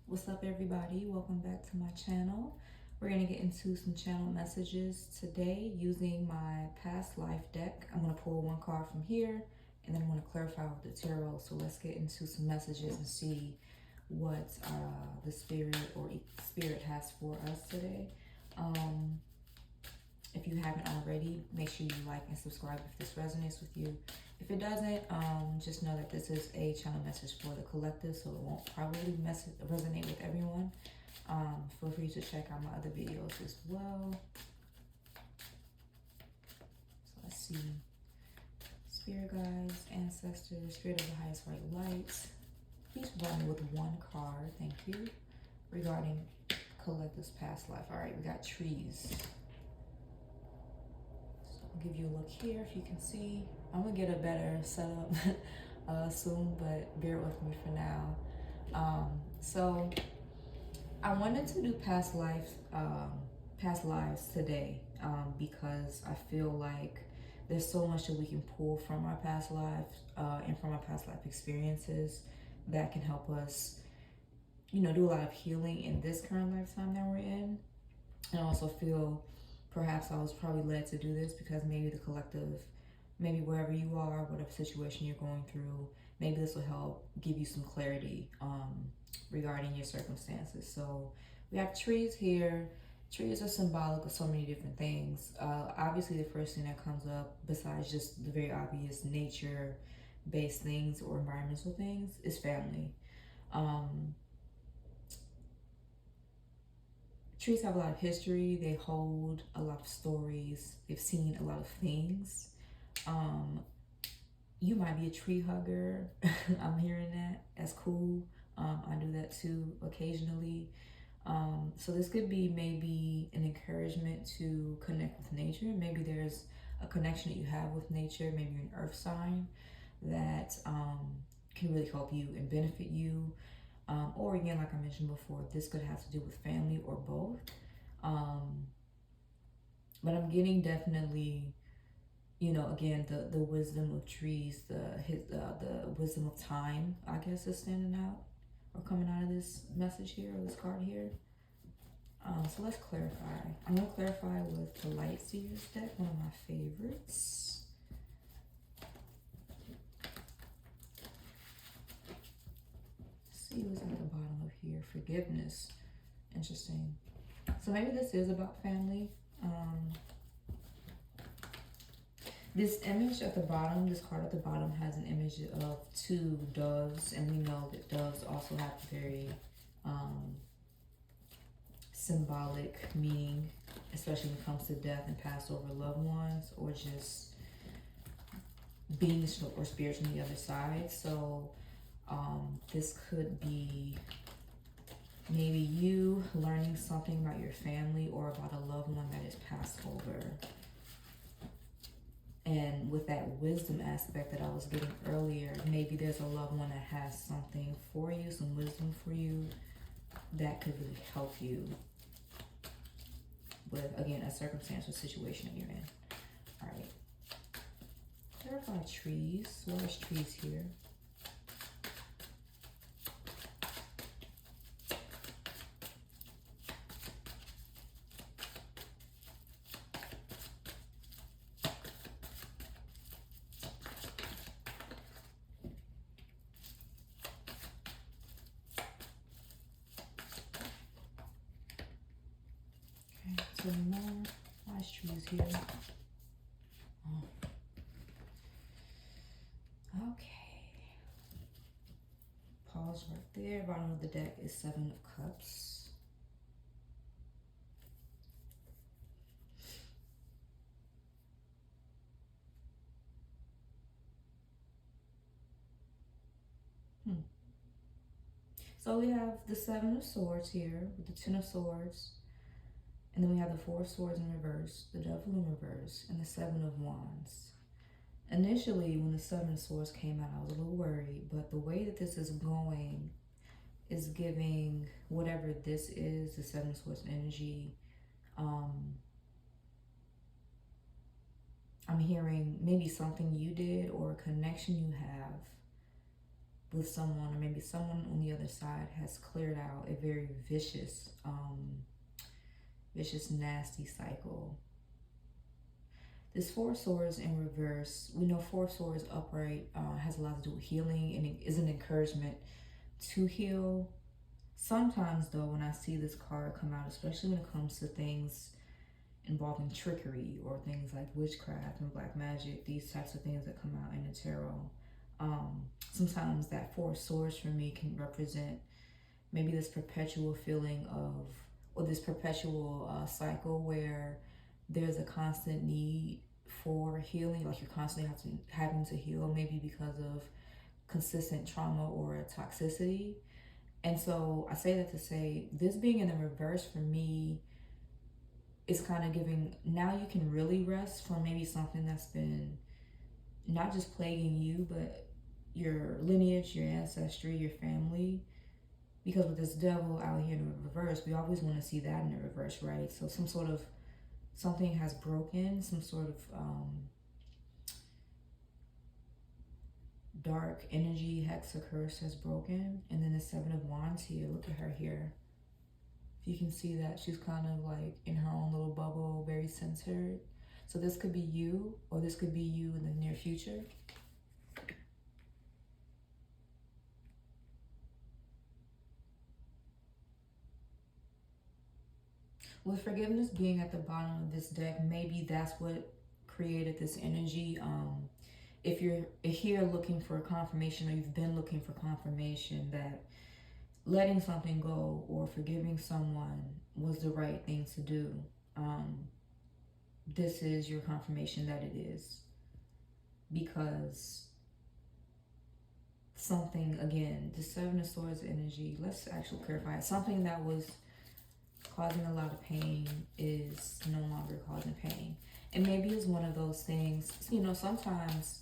What's up, everybody? Welcome back to my channel. We're going to get into some channel messages today using my past life deck. I'm going to pull one card from here and then I'm going to clarify with the tarot. So let's get into some messages and see what the spirit has for us today. If you haven't already, make sure you like and subscribe if this resonates with you. If it doesn't, just know that this is a channel message for the collective, so it won't probably resonate with everyone. Feel free to check out my other videos as well. So let's see. Spirit guides, ancestors, spirit of the highest white light. Please provide me with one card, thank you, regarding collective's past life. All right, we got trees. Give you a look here if you can see. I'm gonna get a better setup soon, but bear with me for now. So I wanted to do past lives today because I feel like there's so much that we can pull from our past lives and from our past life experiences that can help us, do a lot of healing in this current lifetime that we're in. And I also feel perhaps I was probably led to do this because maybe the collective, maybe wherever you are, whatever situation you're going through, maybe this will help give you some clarity regarding your circumstances. So we have trees here. Trees are symbolic of so many different things. Obviously, the first thing that comes up, besides just the very obvious nature-based things or environmental things, is family. Trees have a lot of history. They hold a lot of stories. They've seen a lot of things. You might be a tree hugger. I'm hearing that. That's cool. I do that too occasionally. So this could be maybe an encouragement to connect with nature. Maybe there's a connection that you have with nature. Maybe you're an earth sign that can really help you and benefit you. Or again, like I mentioned before, this could have to do with family or both. But I'm getting definitely, again, the wisdom of trees, the wisdom of time, I guess, is standing out or coming out of this message here or this card here. So let's clarify. I'm going to clarify with the Light Seers deck, one of my favorites. See what's at the bottom of here. Forgiveness. Interesting. So maybe this is about family. This image at the bottom, this card at the bottom has an image of two doves, and we know that doves also have very symbolic meaning, especially when it comes to death and passed over loved ones, or just beings or spirits on the other side. So this could be maybe you learning something about your family or about a loved one that is passed over. And with that wisdom aspect that I was getting earlier, maybe there's a loved one that has something for you, some wisdom for you that could really help you with, again, a circumstance or situation that you're in. All right. Clarify trees. What is trees here? So more nice trees here. Okay. Pause right there. Bottom of the deck is Seven of Cups. So we have the Seven of Swords here with the Ten of Swords. And then we have the Four of Swords in reverse, the Devil in reverse, and the Seven of Wands. Initially, when the Seven of Swords came out, I was a little worried, but the way that this is going is giving whatever this is, the Seven of Swords energy. I'm hearing maybe something you did or a connection you have with someone, or maybe someone on the other side has cleared out a very vicious, nasty cycle. This Four of Swords in reverse, we know Four of Swords upright has a lot to do with healing, and it is an encouragement to heal. Sometimes though, when I see this card come out, especially when it comes to things involving trickery or things like witchcraft and black magic, these types of things that come out in the tarot, sometimes that Four of Swords for me can represent maybe this perpetual feeling of, or this perpetual cycle where there's a constant need for healing, like you're constantly having to heal, maybe because of consistent trauma or toxicity. And so I say that to say, this being in the reverse for me is kind of giving, now you can really rest from maybe something that's been not just plaguing you, but your lineage, your ancestry, your family. Because with this devil out here in the reverse, we always want to see that in the reverse, right? So some sort of, something has broken, some sort of dark energy, hex or curse has broken. And then the Seven of Wands here, look at her here. If you can see that, she's kind of like in her own little bubble, very centered. So this could be you, or this could be you in the near future. With forgiveness being at the bottom of this deck, maybe that's what created this energy. If you're here looking for confirmation, or you've been looking for confirmation that letting something go or forgiving someone was the right thing to do, this is your confirmation that it is. Because something, again, the Seven of Swords energy, let's actually clarify it. Something that was causing a lot of pain is no longer causing pain. And maybe it's one of those things, you know, sometimes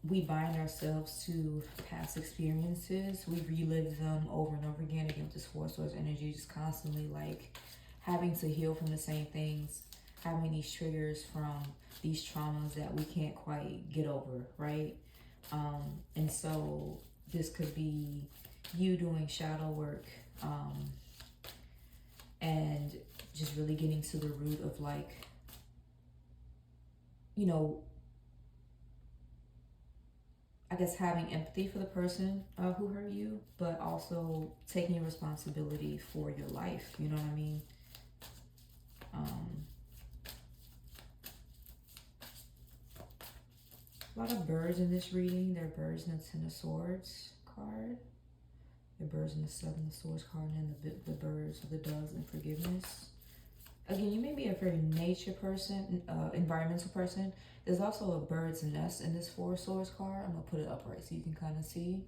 we bind ourselves to past experiences. We relive them over and over again. Again, with this Four of Swords energy, just constantly like having to heal from the same things, having these triggers from these traumas that we can't quite get over, right? And so this could be you doing shadow work, and just really getting to the root of, like, you know, I guess having empathy for the person who hurt you, but also taking responsibility for your life, you know what I mean? A lot of birds in this reading. There are birds in the Ten of Swords card. The birds in the Seven of Swords card, and then the birds, the doves, and forgiveness. Again, you may be a very nature person, environmental person. There's also a bird's nest in this Four of Swords card. I'm gonna put it upright so you can kind of see.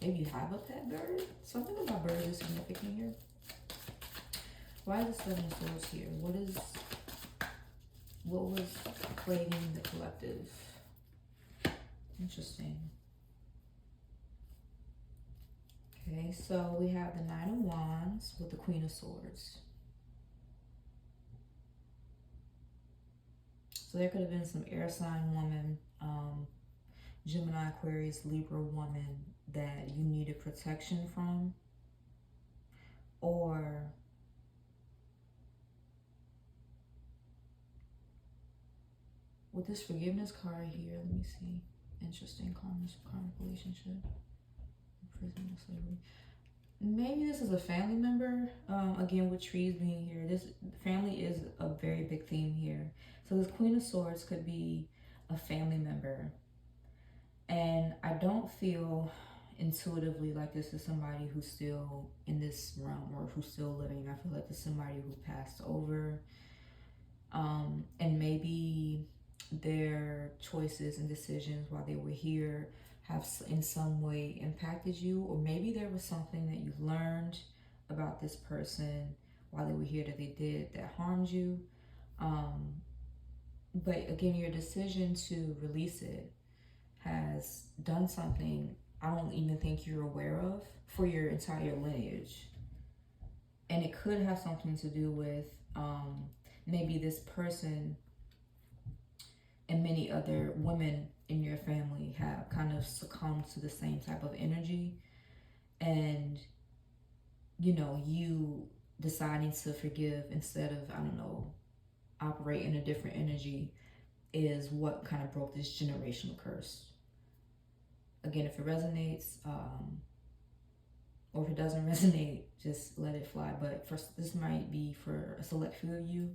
Maybe you have a pet bird. Something about birds is significant here. Why is the Seven of Swords here? What was plaguing the collective? Interesting. Okay, so we have the Nine of Wands with the Queen of Swords. So there could have been some air sign woman, Gemini, Aquarius, Libra woman that you needed protection from. Or with this forgiveness card here, let me see. Interesting, karmic relationship. Prison or slavery. Maybe this is a family member. Again, with trees being here, this family is a very big theme here. So this Queen of Swords could be a family member, and I don't feel intuitively like this is somebody who's still in this realm or who's still living. I feel like this is somebody who passed over, and maybe their choices and decisions while they were here have in some way impacted you, or maybe there was something that you learned about this person while they were here that they did that harmed you. But again, your decision to release it has done something I don't even think you're aware of for your entire lineage. And it could have something to do with maybe this person and many other women in your family have kind of succumbed to the same type of energy. And, you know, you deciding to forgive instead of, I don't know, operate in a different energy is what kind of broke this generational curse. Again, if it resonates, or if it doesn't resonate, just let it fly. But first, this might be for a select few of you.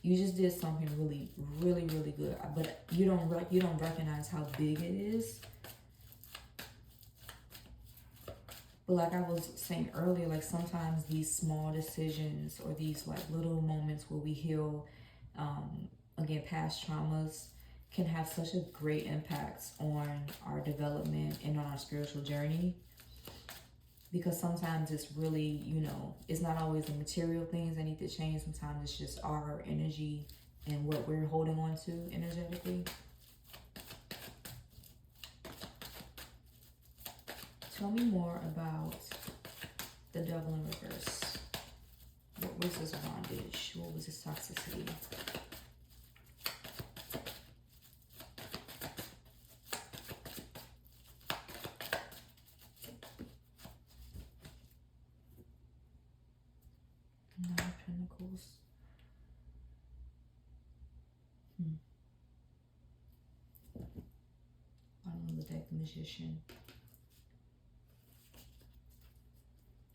You just did something really, really, really good, but you don't recognize how big it is. But like I was saying earlier, like sometimes these small decisions or these like little moments where we heal, again, past traumas can have such a great impact on our development and on our spiritual journey. Because sometimes it's really, you know, it's not always the material things that need to change. Sometimes it's just our energy and what we're holding on to energetically. Tell me more about the devil in reverse. What was this bondage? What was this toxicity? Nine of Pentacles. Bottom of the deck, the Magician.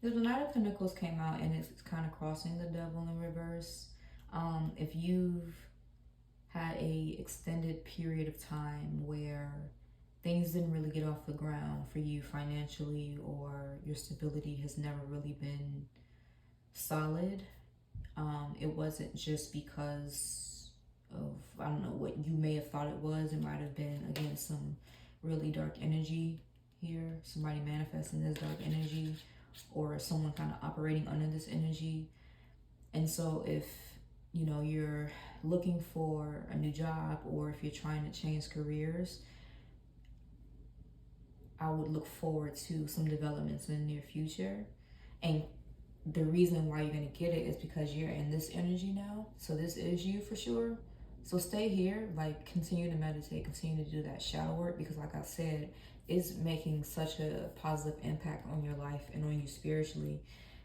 The Knight of Pentacles came out and it's kind of crossing the devil in reverse. If you've had a extended period of time where things didn't really get off the ground for you financially, or your stability has never really been solid, it wasn't just because of, I don't know, what you may have thought it was. It might have been, again, some really dark energy here. Somebody manifesting this dark energy, or someone kind of operating under this energy. And so if, you know, you're looking for a new job, or if you're trying to change careers, I would look forward to some developments in the near future. And the reason why you're going to get it is because you're in this energy now. So this is you for sure. So stay here, like continue to meditate, continue to do that shadow work, because like I said, it's making such a positive impact on your life and on you spiritually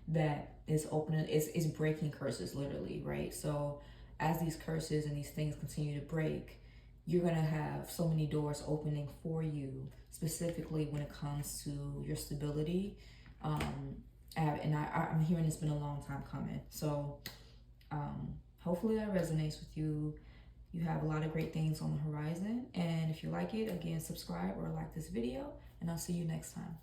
that it's opening, it's breaking curses literally, right? So as these curses and these things continue to break, you're going to have so many doors opening for you, specifically when it comes to your stability. And I'm hearing it's been a long time coming. So hopefully that resonates with you. You have a lot of great things on the horizon. And if you like it, again, subscribe or like this video. And I'll see you next time.